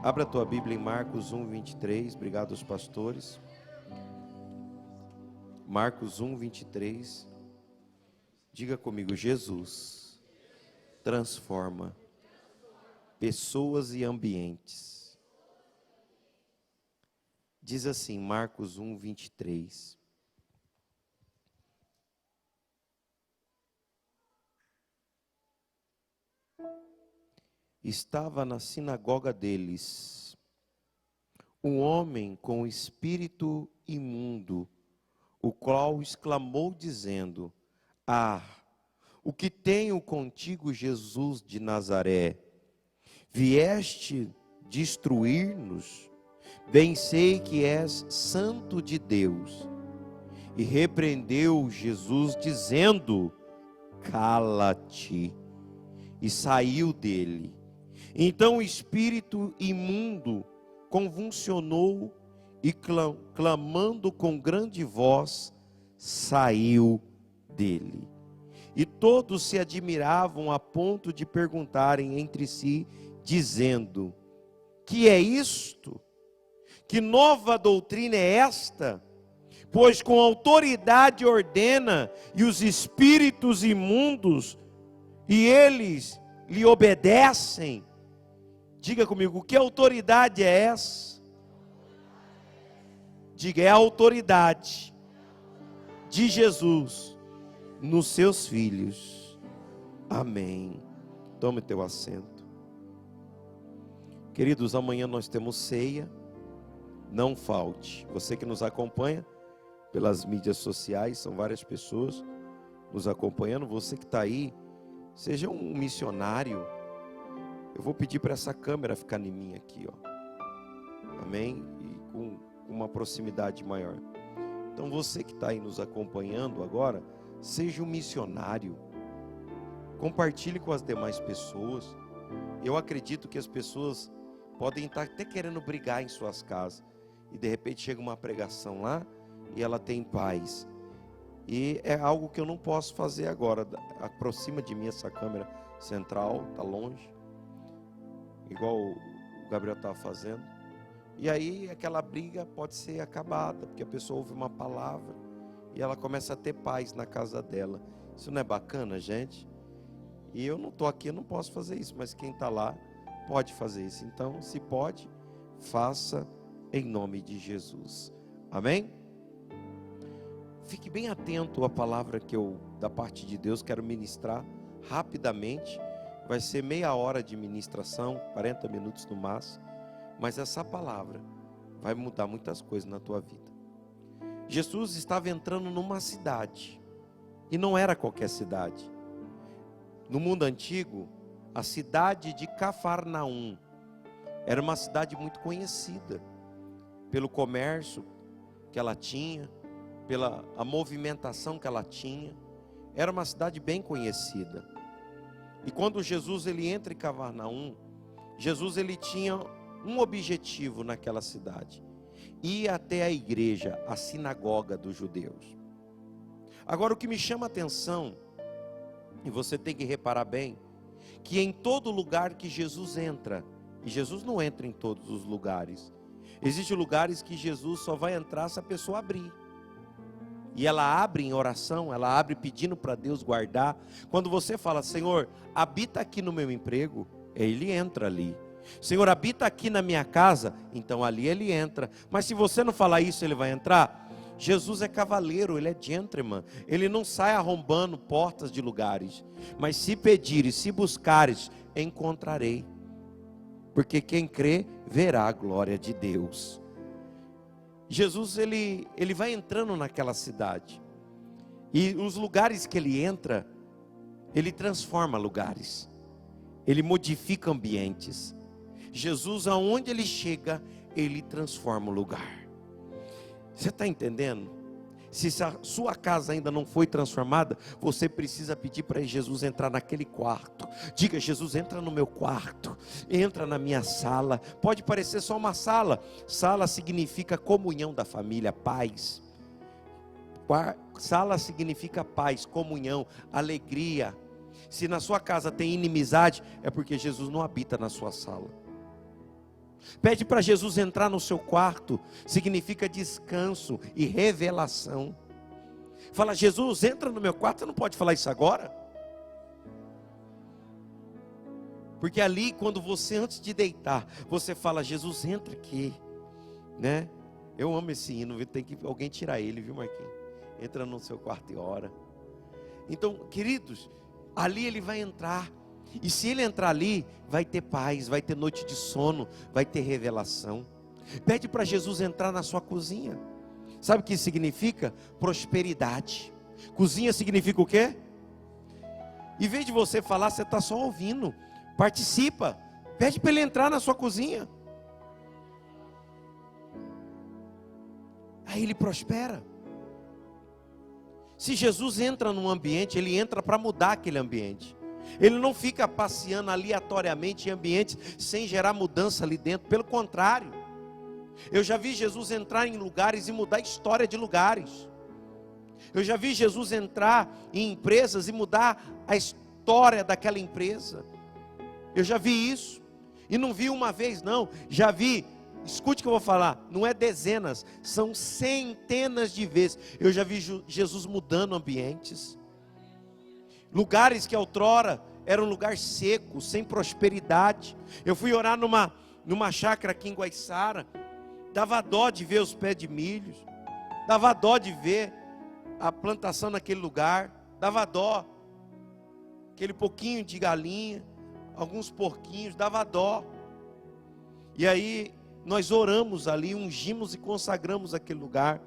Abra a tua Bíblia em Marcos 1, 23. Obrigado aos pastores. Marcos 1, 23. Diga comigo: Jesus transforma pessoas e ambientes. Diz assim, Marcos 1, 23. Estava na sinagoga deles um homem com espírito imundo, o qual exclamou dizendo: Ah, o que tenho contigo, Jesus de Nazaré? Vieste destruir-nos? Bem sei que és santo de Deus. E repreendeu Jesus dizendo: Cala-te. E saiu dele. Então o espírito imundo convulsionou e clamando com grande voz, saiu dele. E todos se admiravam a ponto de perguntarem entre si, dizendo: Que é isto? Que nova doutrina é esta? Pois com autoridade ordena, e os espíritos imundos, e eles lhe obedecem. Diga comigo, que autoridade é essa? Diga, é a autoridade de Jesus nos seus filhos. Amém. Tome teu assento. Queridos, amanhã nós temos ceia. Não falte. Você que nos acompanha pelas mídias sociais, são várias pessoas nos acompanhando. Você que está aí, seja um missionário. Eu vou pedir para essa câmera ficar em mim aqui, ó. Amém? E com uma proximidade maior. Então você que está aí nos acompanhando agora, seja um missionário. Compartilhe com as demais pessoas. Eu acredito que as pessoas podem estar até querendo brigar em suas casas. E de repente chega uma pregação lá e ela tem paz. E é algo que eu não posso fazer agora. Aproxima de mim essa câmera central, está longe. Igual o Gabriel estava fazendo. E aí aquela briga pode ser acabada, porque a pessoa ouve uma palavra e ela começa a ter paz na casa dela. Isso não é bacana, gente? E eu não estou aqui, eu não posso fazer isso, mas quem está lá pode fazer isso. Então, se pode, faça em nome de Jesus. Amém? Fique bem atento à palavra que eu, da parte de Deus, quero ministrar rapidamente. Vai ser meia hora de ministração, 40 minutos no máximo. Mas essa palavra vai mudar muitas coisas na tua vida. Jesus estava entrando numa cidade. E não era qualquer cidade. No mundo antigo, a cidade de Cafarnaum era uma cidade muito conhecida. Pelo comércio que ela tinha, pela a movimentação que ela tinha. Era uma cidade bem conhecida. E quando Jesus ele entra em Cafarnaum, Jesus ele tinha um objetivo naquela cidade: ir até a igreja, a sinagoga dos judeus. Agora o que me chama a atenção, e você tem que reparar bem, que em todo lugar que Jesus entra, e Jesus não entra em todos os lugares, existem lugares que Jesus só vai entrar se a pessoa abrir. E ela abre em oração, ela abre pedindo para Deus guardar. Quando você fala: Senhor, habita aqui no meu emprego, Ele entra ali. Senhor, habita aqui na minha casa, então ali Ele entra. Mas se você não falar isso, Ele vai entrar? Jesus é cavaleiro, Ele é gentleman. Ele não sai arrombando portas de lugares. Mas se pedires, se buscares, encontrarei. Porque quem crê, verá a glória de Deus. Jesus ele vai entrando naquela cidade. E os lugares que Ele entra, Ele transforma lugares. Ele modifica ambientes. Jesus, aonde Ele chega, Ele transforma o lugar. Você está entendendo? Se a sua casa ainda não foi transformada, você precisa pedir para Jesus entrar naquele quarto. Diga: Jesus, entra no meu quarto, entra na minha sala. Pode parecer só uma sala. Sala significa comunhão da família, paz. Sala significa paz, comunhão, alegria. Se na sua casa tem inimizade, é porque Jesus não habita na sua sala. Pede para Jesus entrar no seu quarto, significa descanso e revelação. Fala: Jesus, entra no meu quarto. Você não pode falar isso agora, porque ali, quando você, antes de deitar, você fala: Jesus, entra aqui, né? Eu amo esse hino, tem que alguém tirar ele, viu, Marquinhos? Entra no seu quarto e ora. Então, queridos, ali ele vai entrar. E se ele entrar ali, vai ter paz, vai ter noite de sono, vai ter revelação. Pede para Jesus entrar na sua cozinha. Sabe o que significa? Prosperidade. Cozinha significa o quê? Em vez de você falar, você está só ouvindo. Participa. Pede para ele entrar na sua cozinha. Aí ele prospera. Se Jesus entra num ambiente, ele entra para mudar aquele ambiente. Ele não fica passeando aleatoriamente em ambientes sem gerar mudança ali dentro. Pelo contrário, eu já vi Jesus entrar em lugares e mudar a história de lugares. Eu já vi Jesus entrar em empresas e mudar a história daquela empresa. Eu já vi isso. E não vi uma vez não, já vi. Escute o que eu vou falar, não é dezenas, são centenas de vezes. Eu já vi Jesus mudando ambientes. Lugares que outrora era um lugar seco, sem prosperidade. Eu fui orar numa chácara aqui em Guaiçara. Dava dó de ver os pés de milho. Dava dó de ver a plantação naquele lugar. Dava dó. Aquele pouquinho de galinha, alguns porquinhos, dava dó. E aí nós oramos ali, ungimos e consagramos aquele lugar.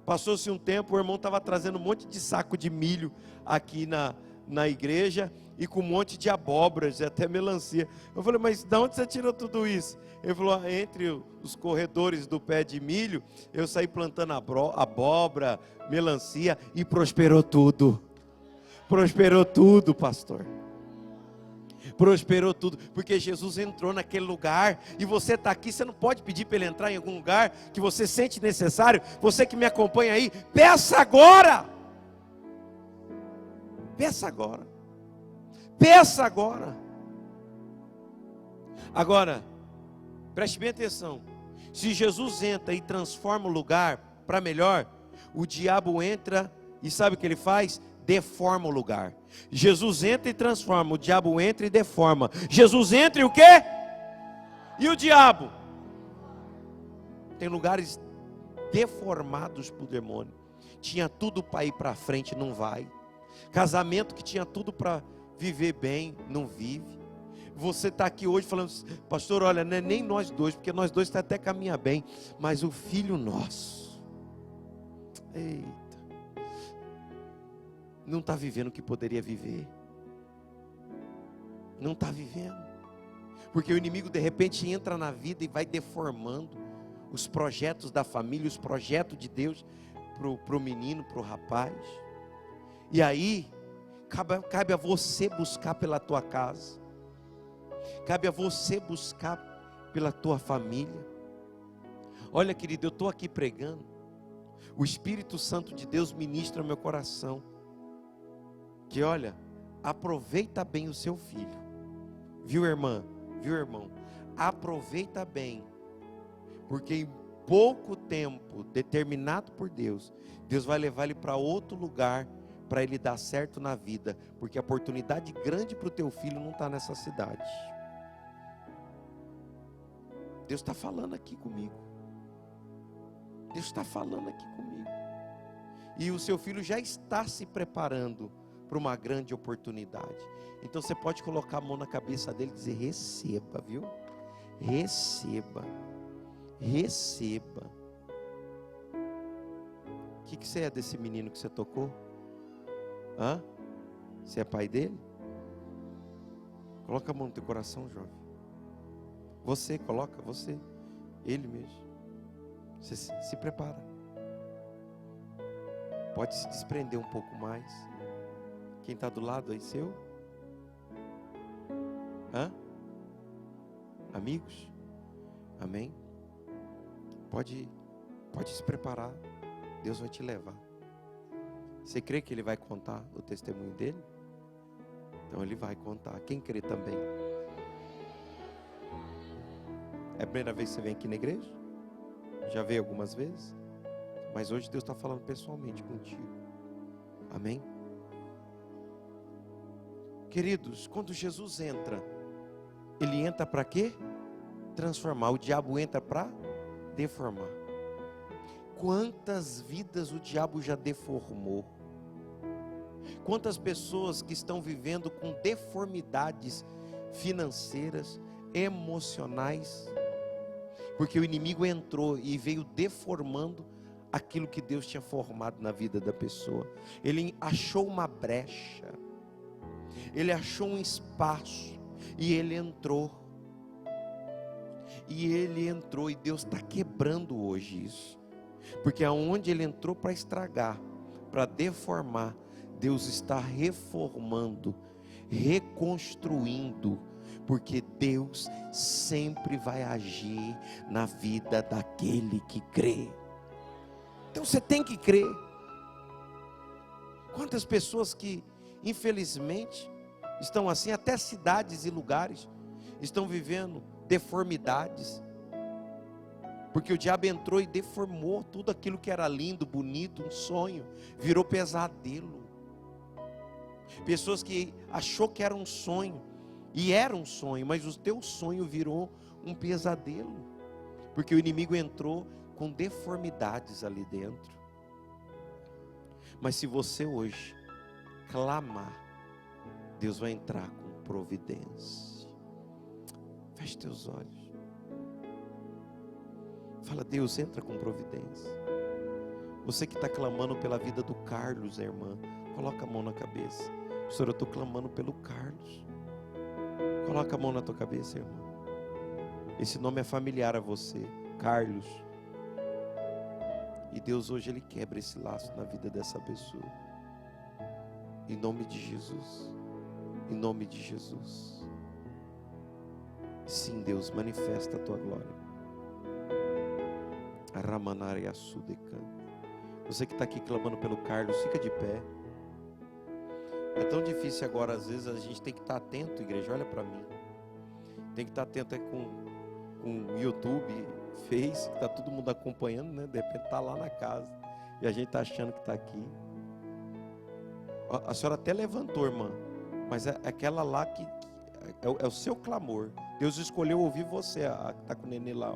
Passou-se um tempo, o irmão estava trazendo um monte de saco de milho aqui na igreja, e com um monte de abóboras e até melancia. Eu falei: mas de onde você tirou tudo isso? Ele falou: entre os corredores do pé de milho, eu saí plantando abóbora, melancia, e prosperou tudo. Prosperou tudo, pastor. Prosperou tudo, porque Jesus entrou naquele lugar. E você está aqui, você não pode pedir para ele entrar em algum lugar que você sente necessário. Você que me acompanha aí, peça agora. Peça agora. Peça agora. Agora, preste bem atenção. Se Jesus entra e transforma o lugar para melhor, o diabo entra e sabe o que ele faz? Deforma o lugar. Jesus entra e transforma, o diabo entra e deforma. Jesus entra e o quê? E o diabo? Tem lugares deformados por demônio. Tinha tudo para ir para frente, não vai. Casamento que tinha tudo para viver bem, não vive. Você está aqui hoje falando: pastor, olha, não é nem nós dois, porque nós dois até caminha bem, mas o filho nosso, eita, não está vivendo o que poderia viver. Não está vivendo. Porque o inimigo de repente entra na vida e vai deformando os projetos da família, os projetos de Deus para o menino, para o rapaz. E aí, cabe a você buscar pela tua casa. Cabe a você buscar pela tua família. Olha, querido, eu estou aqui pregando. O Espírito Santo de Deus ministra no meu coração. Que olha, aproveita bem o seu filho. Viu, irmã? Viu, irmão? Aproveita bem. Porque em pouco tempo, determinado por Deus, Deus vai levar ele para outro lugar, para ele dar certo na vida. Porque a oportunidade grande para o teu filho não está nessa cidade. Deus está falando aqui comigo. Deus está falando aqui comigo. E o seu filho já está se preparando para uma grande oportunidade. Então você pode colocar a mão na cabeça dele e dizer: receba, viu? Receba. Receba. O que você é desse menino que você tocou? Hã? Você é pai dele? Coloca a mão no teu coração, jovem. Você, coloca, você. Ele mesmo. Você se prepara. Pode se desprender um pouco mais. Quem está do lado aí seu? Hã? Amigos? Amém? Pode se preparar. Deus vai te levar. Você crê que Ele vai contar o testemunho dele? Então Ele vai contar. Quem crê também? É a primeira vez que você vem aqui na igreja? Já veio algumas vezes? Mas hoje Deus está falando pessoalmente contigo. Amém? Queridos, quando Jesus entra, Ele entra para quê? Transformar. O diabo entra para deformar. Quantas vidas o diabo já deformou? Quantas pessoas que estão vivendo com deformidades financeiras, emocionais, porque o inimigo entrou e veio deformando aquilo que Deus tinha formado na vida da pessoa. Ele achou uma brecha, ele achou um espaço e ele entrou. E Deus está quebrando hoje isso, porque aonde ele entrou para estragar, para deformar, Deus está reformando, reconstruindo, porque Deus sempre vai agir na vida daquele que crê. Então você tem que crer. Quantas pessoas que infelizmente estão assim, até cidades e lugares estão vivendo deformidades, porque o diabo entrou e deformou tudo aquilo que era lindo, bonito, um sonho, virou pesadelo. Pessoas que achou que era um sonho, e era um sonho, mas o teu sonho virou um pesadelo, porque o inimigo entrou com deformidades ali dentro. Mas se você hoje clamar, Deus vai entrar com providência. Feche teus olhos. Fala, Deus, entra com providência. Você que está clamando pela vida do Carlos, irmã, coloca a mão na cabeça. Senhor, eu estou clamando pelo Carlos. Coloca a mão na tua cabeça, irmã. Esse nome é familiar a você, Carlos. E Deus hoje Ele quebra esse laço na vida dessa pessoa. Em nome de Jesus. Em nome de Jesus. Sim, Deus, manifesta a tua glória. Você que está aqui clamando pelo Carlos, fica de pé. É tão difícil agora, às vezes a gente tem que estar atento, igreja, olha para mim. Tem que estar atento com YouTube, Face, que está todo mundo acompanhando, né? De repente está lá na casa e a gente está achando que está aqui. A senhora até levantou, irmã, mas é aquela lá que é o seu clamor. Deus escolheu ouvir você, a que está com o nenê lá.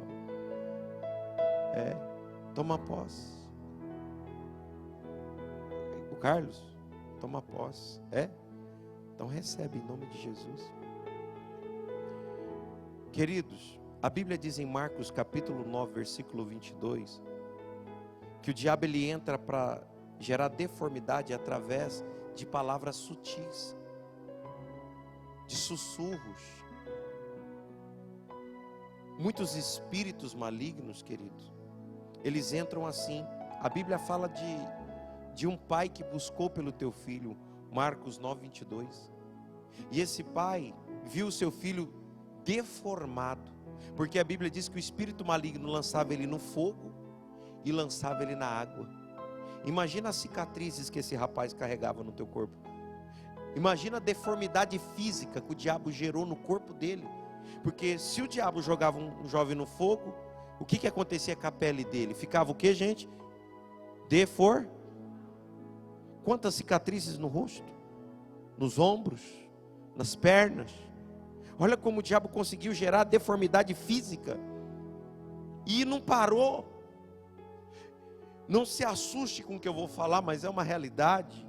Toma posse. O Carlos, toma posse. Então recebe em nome de Jesus. Queridos, a Bíblia diz em Marcos capítulo 9, versículo 22, que o diabo ele entra para gerar deformidade através de palavras sutis, de sussurros. Muitos espíritos malignos, queridos, eles entram assim. A Bíblia fala de um pai que buscou pelo teu filho, Marcos 9, 22. E esse pai viu o seu filho deformado, porque a Bíblia diz que o espírito maligno lançava ele no fogo e lançava ele na água. Imagina as cicatrizes que esse rapaz carregava no teu corpo. Imagina a deformidade física que o diabo gerou no corpo dele. Porque se o diabo jogava um jovem no fogo, o que acontecia com a pele dele? Ficava o que, gente? Quantas cicatrizes no rosto, nos ombros, nas pernas. Olha como o diabo conseguiu gerar deformidade física. E não parou. Não se assuste com o que eu vou falar, mas é uma realidade.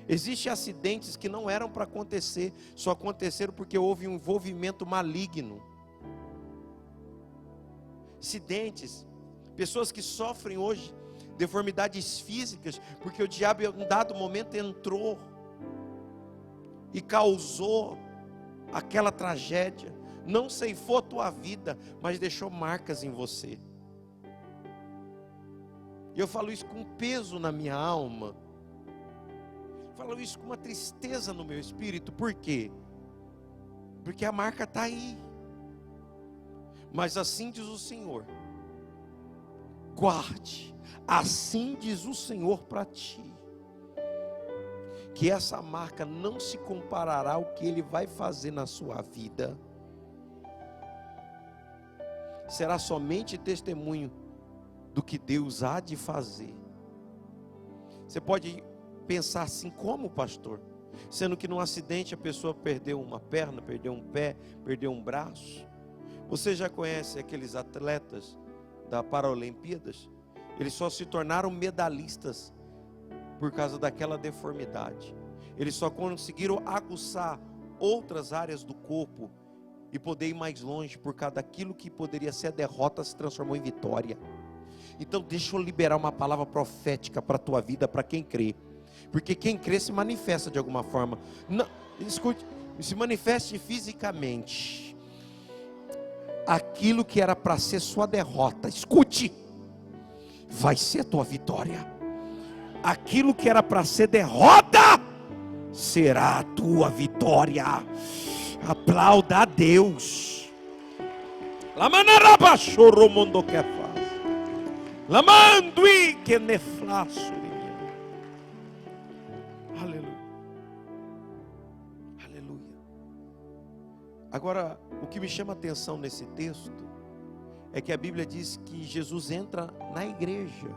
Existem acidentes que não eram para acontecer, só aconteceram porque houve um envolvimento maligno. Acidentes, pessoas que sofrem hoje deformidades físicas, porque o diabo em um dado momento entrou e causou aquela tragédia, não ceifou a tua vida, mas deixou marcas em você. E eu falo isso com peso na minha alma, falo isso com uma tristeza no meu espírito. Por quê? Porque a marca está aí. Mas assim diz o Senhor, guarde, assim diz o Senhor para ti, que essa marca não se comparará ao que Ele vai fazer na sua vida. será somente testemunho do que Deus há de fazer. Você pode pensar assim, como pastor? Sendo que num acidente a pessoa perdeu uma perna, perdeu um pé, perdeu um braço. Você já conhece aqueles atletas da Paralimpíadas? Eles só se tornaram medalhistas por causa daquela deformidade. Eles só conseguiram aguçar outras áreas do corpo e poder ir mais longe, por causa daquilo que poderia ser a derrota se transformou em vitória. Então deixa eu liberar uma palavra profética para a tua vida, para quem crê. Porque quem crê se manifesta de alguma forma. Não, escute, se manifeste fisicamente. Aquilo que era para ser sua derrota, escute, vai ser a tua vitória. Aquilo que era para ser derrota, será a tua vitória. Aplauda a Deus. Lamandui que neflaço. Aleluia. Aleluia. Agora, o que me chama a atenção nesse texto é que a Bíblia diz que Jesus entra na igreja,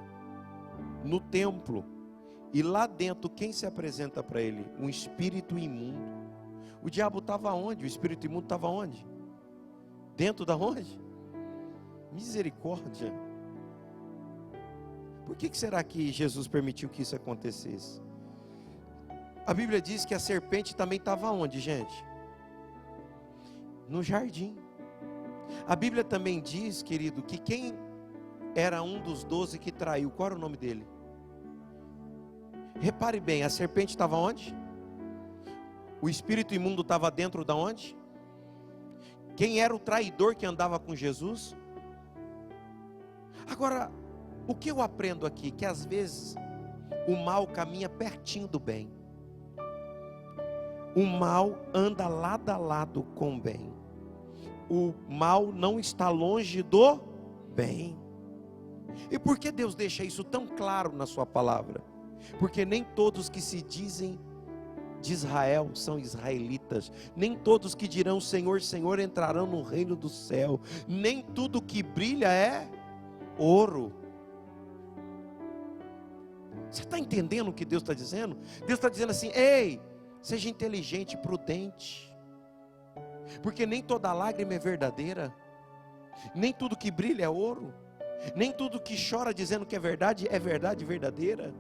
no templo, e lá dentro quem se apresenta para ele? Um espírito imundo. O diabo estava onde? O espírito imundo estava onde? Dentro da onde? Misericórdia. Por que será que Jesus permitiu que isso acontecesse? A Bíblia diz que a serpente também estava onde, gente? No jardim. A Bíblia também diz, querido, que quem era um dos 12 que traiu, qual era o nome dele? Repare bem, a serpente estava onde? O espírito imundo estava dentro da onde? Quem era o traidor que andava com Jesus? Agora, o que eu aprendo aqui? Que às vezes o mal caminha pertinho do bem. O mal anda lado a lado com o bem. O mal não está longe do bem. E por que Deus deixa isso tão claro na sua palavra? Porque nem todos que se dizem de Israel são israelitas. Nem todos que dirão Senhor, Senhor entrarão no reino do céu. Nem tudo que brilha é ouro. Você está entendendo o que Deus está dizendo? Deus está dizendo assim: ei, seja inteligente e prudente, porque nem toda lágrima é verdadeira, nem tudo que brilha é ouro, nem tudo que chora dizendo que é verdade verdadeira.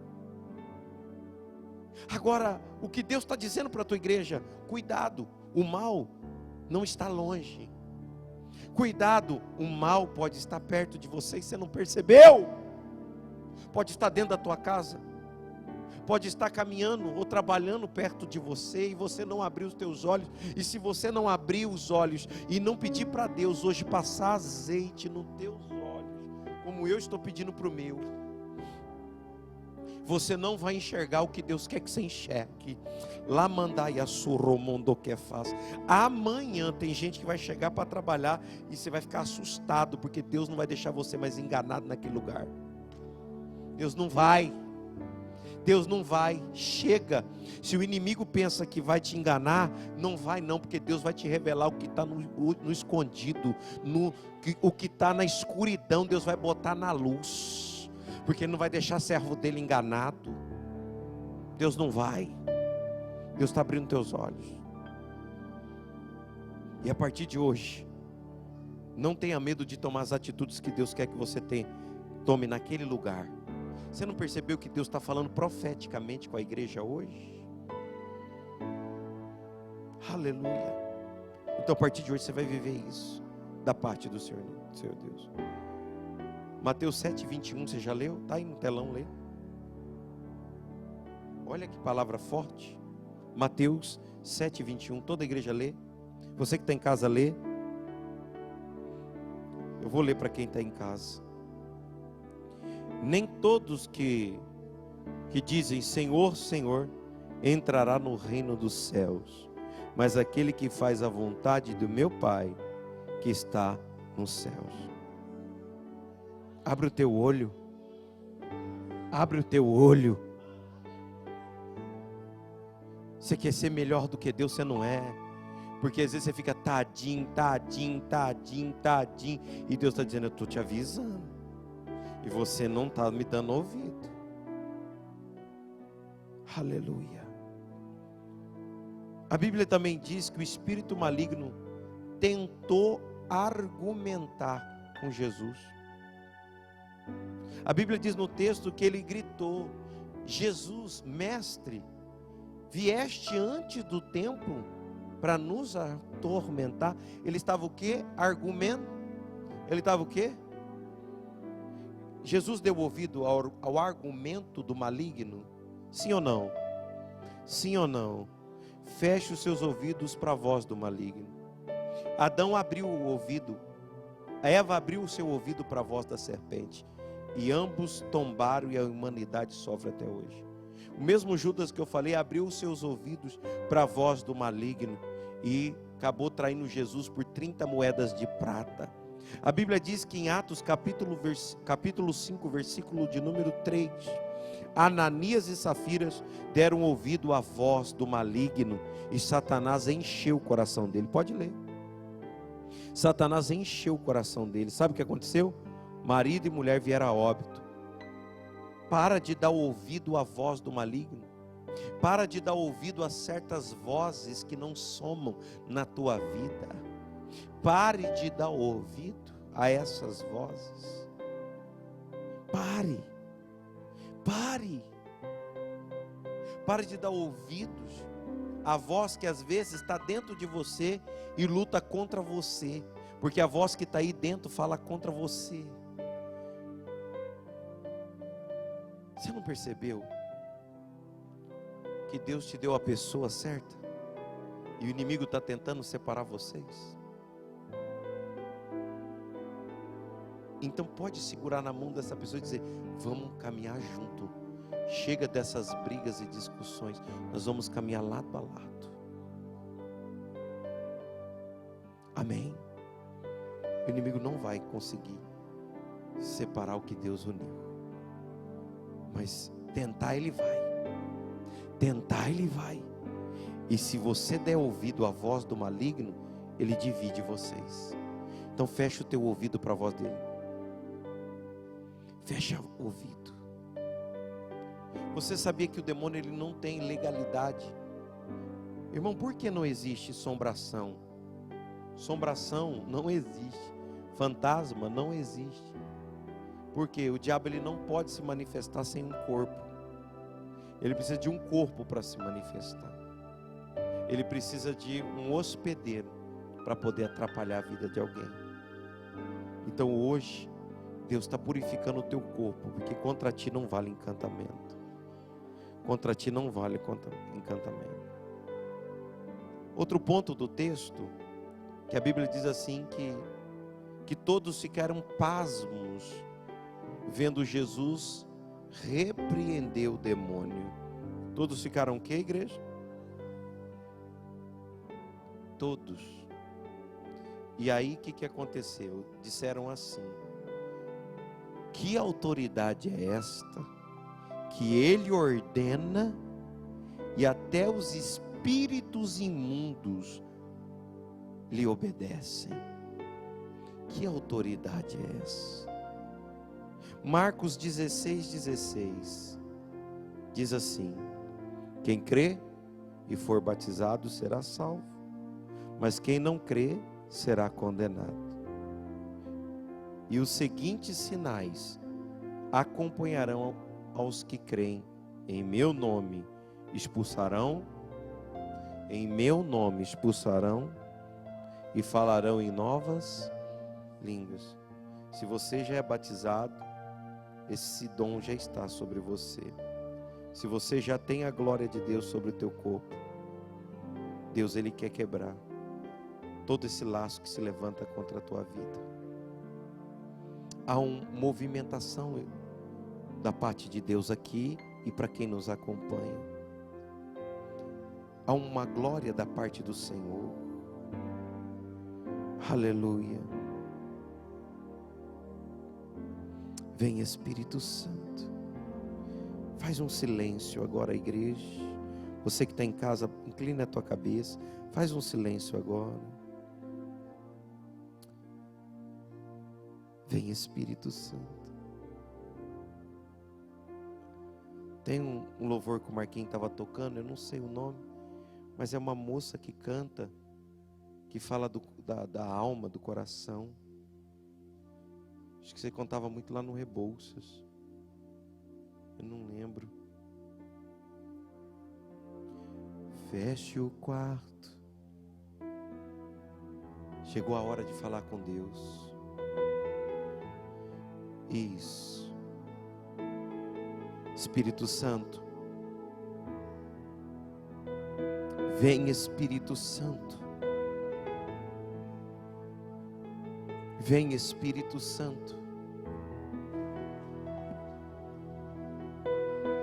Agora, o que Deus está dizendo para a tua igreja? Cuidado, o mal não está longe. Cuidado, o mal pode estar perto de você e você não percebeu. Pode estar dentro da tua casa, pode estar caminhando ou trabalhando perto de você e você não abriu os teus olhos. E se você não abrir os olhos e não pedir para Deus hoje passar azeite nos teus olhos, como eu estou pedindo para o meu, você não vai enxergar o que Deus quer que você enxergue. Lá mandai a surromondo que faz. Amanhã tem gente que vai chegar para trabalhar e você vai ficar assustado, porque Deus não vai deixar você mais enganado naquele lugar. Deus não vai. Deus não vai. Chega. Se o inimigo pensa que vai te enganar, não vai não, porque Deus vai te revelar o que está no escondido, o que está na escuridão, Deus vai botar na luz. Porque Ele não vai deixar servo dele enganado. Deus não vai. Deus está abrindo teus olhos. E a partir de hoje, não tenha medo de tomar as atitudes que Deus quer que você tome naquele lugar. Você não percebeu que Deus está falando profeticamente com a igreja hoje? Aleluia. Então a partir de hoje você vai viver isso, da parte do Senhor Deus. Mateus 7:21, você já leu? Está aí no telão, lê. Olha que palavra forte. Mateus 7:21, toda a igreja lê. Você que está em casa, lê. Eu vou ler para quem está em casa. Nem todos que dizem Senhor, Senhor, entrará no reino dos céus, mas aquele que faz a vontade do meu Pai, que está nos céus. Abre o teu olho. Abre o teu olho. Você quer ser melhor do que Deus, você não é. Porque às vezes você fica tadinho, e Deus está dizendo: eu estou te avisando, e você não está me dando ouvido. Aleluia. A Bíblia também diz que o espírito maligno tentou argumentar com Jesus. A Bíblia diz no texto que ele gritou: Jesus, mestre, vieste antes do tempo para nos atormentar. Ele estava o quê? Ele estava o quê? Jesus deu ouvido ao argumento do maligno? Sim ou não? Sim ou não? Feche os seus ouvidos para a voz do maligno. Adão abriu o ouvido, Eva abriu o seu ouvido para a voz da serpente, e ambos tombaram, e a humanidade sofre até hoje. O mesmo Judas que eu falei abriu os seus ouvidos para a voz do maligno e acabou traindo Jesus por 30 moedas de prata. A Bíblia diz que em Atos capítulo 5, versículo de número 3, Ananias e Safiras deram ouvido à voz do maligno, e Satanás encheu o coração dele. Pode ler. Satanás encheu o coração dele. Sabe o que aconteceu? Marido e mulher vieram a óbito. Para de dar ouvido à voz do maligno. Para de dar ouvido a certas vozes que não somam na tua vida. Pare de dar ouvido a essas vozes. Pare. Pare de dar ouvidos à voz que às vezes está dentro de você e luta contra você, porque a voz que está aí dentro fala contra você. Você não percebeu que Deus te deu a pessoa certa e o inimigo está tentando separar vocês? Então pode segurar na mão dessa pessoa e dizer: vamos caminhar junto. Chega dessas brigas e discussões. Nós vamos caminhar lado a lado. Amém? O inimigo não vai conseguir separar o que Deus uniu. Mas tentar ele vai. Tentar ele vai. E se você der ouvido à voz do maligno, ele divide vocês. Então fecha o teu ouvido para a voz dele. Fecha o ouvido. Você sabia que o demônio ele não tem legalidade? Irmão, por que não existe assombração? Assombração não existe. Fantasma não existe. Porque o diabo ele não pode se manifestar sem um corpo. Ele precisa de um corpo para se manifestar. Ele precisa de um hospedeiro para poder atrapalhar a vida de alguém. Então hoje Deus está purificando o teu corpo, porque contra ti não vale encantamento. Contra ti não vale encantamento. Outro ponto do texto, que a Bíblia diz assim, que todos ficaram pasmos, vendo Jesus repreender o demônio. Todos ficaram o quê, igreja? Todos. E aí o que aconteceu? Disseram assim: que autoridade é esta que ele ordena e até os espíritos imundos lhe obedecem? Que autoridade é essa? Marcos 16:16 diz assim: quem crê e for batizado será salvo, mas quem não crê será condenado. E os seguintes sinais acompanharão aos que creem: em meu nome expulsarão, e falarão em novas línguas. Se você já é batizado, esse dom já está sobre você. Se você já tem a glória de Deus sobre o teu corpo, Deus ele quer quebrar todo esse laço que se levanta contra a tua vida. Há uma movimentação da parte de Deus aqui e para quem nos acompanha. Há uma glória da parte do Senhor. Aleluia. Vem Espírito Santo. Faz um silêncio agora, igreja. Você que está em casa, inclina a tua cabeça, faz um silêncio agora. Vem Espírito Santo. Tem um louvor que o Marquinhos estava tocando, eu não sei o nome, mas é uma moça que canta, que fala da alma, do coração. Acho que você contava muito lá no Rebouças. Eu não lembro. Feche o quarto. Chegou a hora de falar com Deus. Isso. Espírito Santo. Vem Espírito Santo. Vem Espírito Santo.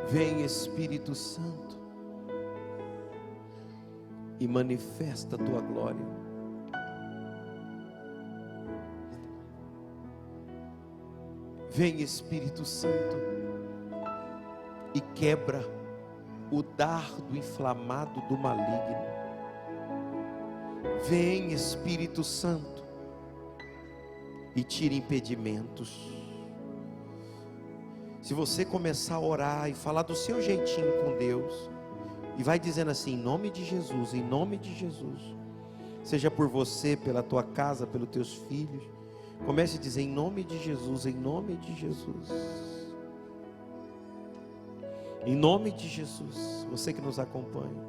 Vem Espírito Santo. E manifesta a tua glória. Vem Espírito Santo. E quebra o dardo inflamado do maligno. Vem Espírito Santo. E tira impedimentos. Se você começar a orar e falar do seu jeitinho com Deus, e vai dizendo assim, em nome de Jesus, em nome de Jesus, seja por você, pela tua casa, pelos teus filhos, comece a dizer em nome de Jesus, em nome de Jesus, em nome de Jesus. Você que nos acompanha,